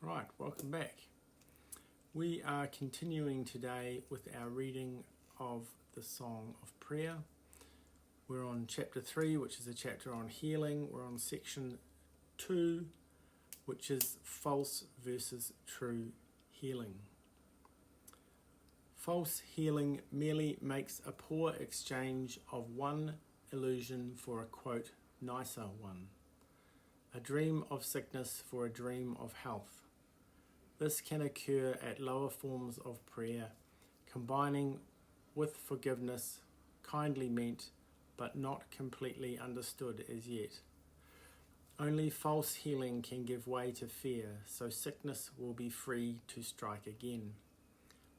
Right, welcome back. We are continuing today with our reading of the Song of Prayer. We're on chapter 3, which is a chapter on healing. We're on section 2, which is false versus true healing. False healing merely makes a poor exchange of one illusion for a, quote, nicer one. A dream of sickness for a dream of health. This can occur at lower forms of prayer, combining with forgiveness, kindly meant, but not completely understood as yet. Only false healing can give way to fear, so sickness will be free to strike again.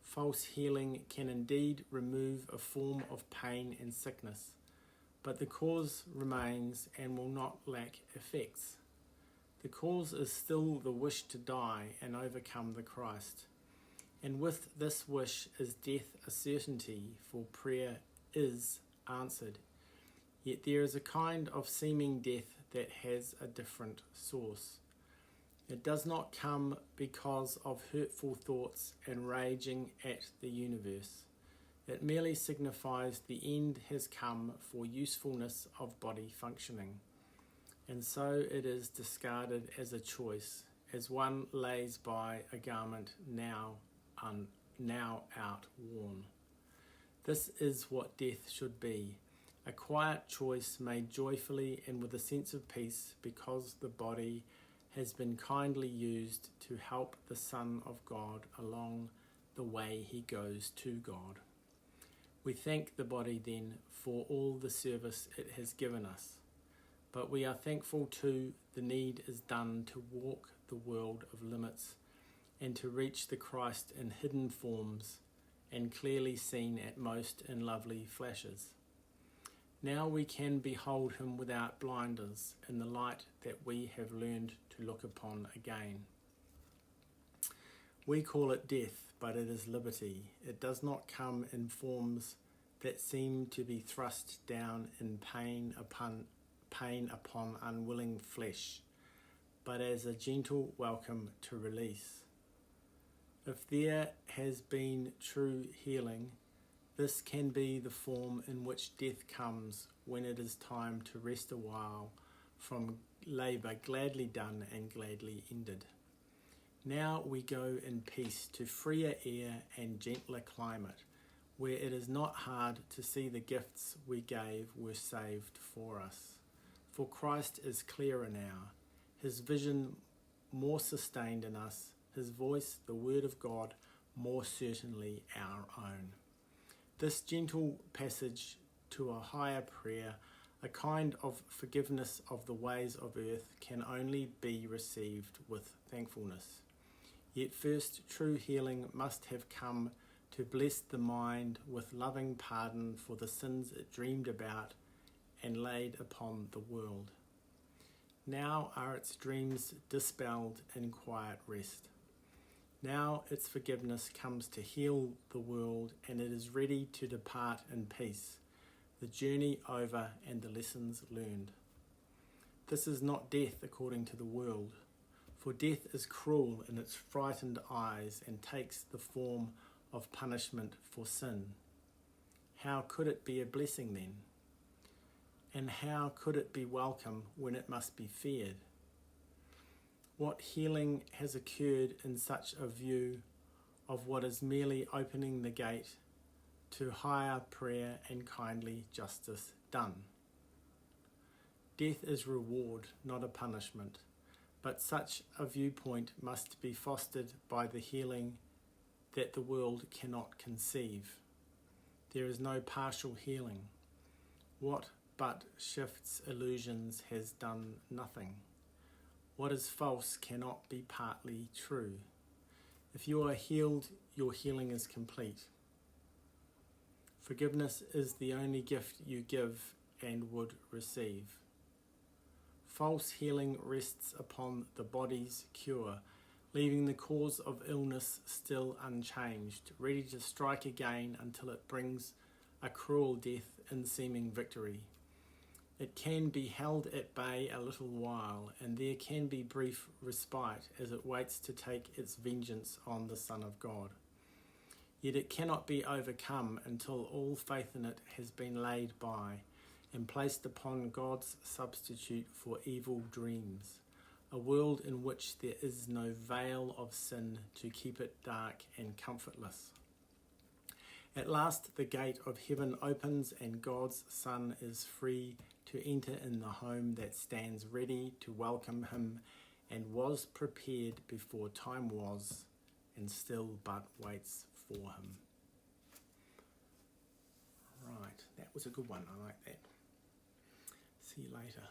False healing can indeed remove a form of pain and sickness, but the cause remains and will not lack effects. The cause is still the wish to die and overcome the Christ. And with this wish is death a certainty, for prayer is answered. Yet there is a kind of seeming death that has a different source. It does not come because of hurtful thoughts and raging at the universe. It merely signifies the end has come for usefulness of body functioning. And so it is discarded as a choice, as one lays by a garment now outworn. This is what death should be, a quiet choice made joyfully and with a sense of peace, because the body has been kindly used to help the Son of God along the way he goes to God. We thank the body then for all the service it has given us. But we are thankful too the need is done to walk the world of limits and to reach the Christ in hidden forms and clearly seen at most in lovely flashes. Now we can behold him without blinders in the light that we have learned to look upon again. We call it death, but it is liberty. It does not come in forms that seem to be thrust down in pain upon unwilling flesh, but as a gentle welcome to release. If there has been true healing, this can be the form in which death comes when it is time to rest a while from labour gladly done and gladly ended. Now we go in peace to freer air and gentler climate, where it is not hard to see the gifts we gave were saved for us. For Christ is clearer now, his vision more sustained in us, his voice, the word of God, more certainly our own. This gentle passage to a higher prayer, a kind of forgiveness of the ways of earth, can only be received with thankfulness. Yet first true healing must have come to bless the mind with loving pardon for the sins it dreamed about and laid upon the world. Now are its dreams dispelled in quiet rest. Now its forgiveness comes to heal the world, and it is ready to depart in peace, the journey over and the lessons learned. This is not death according to the world, for death is cruel in its frightened eyes and takes the form of punishment for sin. How could it be a blessing then? And how could it be welcome when it must be feared? What healing has occurred in such a view of what is merely opening the gate to higher prayer and kindly justice done? Death is reward, not a punishment, but such a viewpoint must be fostered by the healing that the world cannot conceive. There is no partial healing. What but shifts illusions has done nothing. What is false cannot be partly true. If you are healed, your healing is complete. Forgiveness is the only gift you give and would receive. False healing rests upon the body's cure, leaving the cause of illness still unchanged, ready to strike again until it brings a cruel death in seeming victory. It can be held at bay a little while, and there can be brief respite as it waits to take its vengeance on the Son of God. Yet it cannot be overcome until all faith in it has been laid by and placed upon God's substitute for evil dreams, a world in which there is no veil of sin to keep it dark and comfortless. At last the gate of heaven opens and God's Son is free to enter in the home that stands ready to welcome him and was prepared before time was and still but waits for him. Right, that was a good one. I like that. See you later.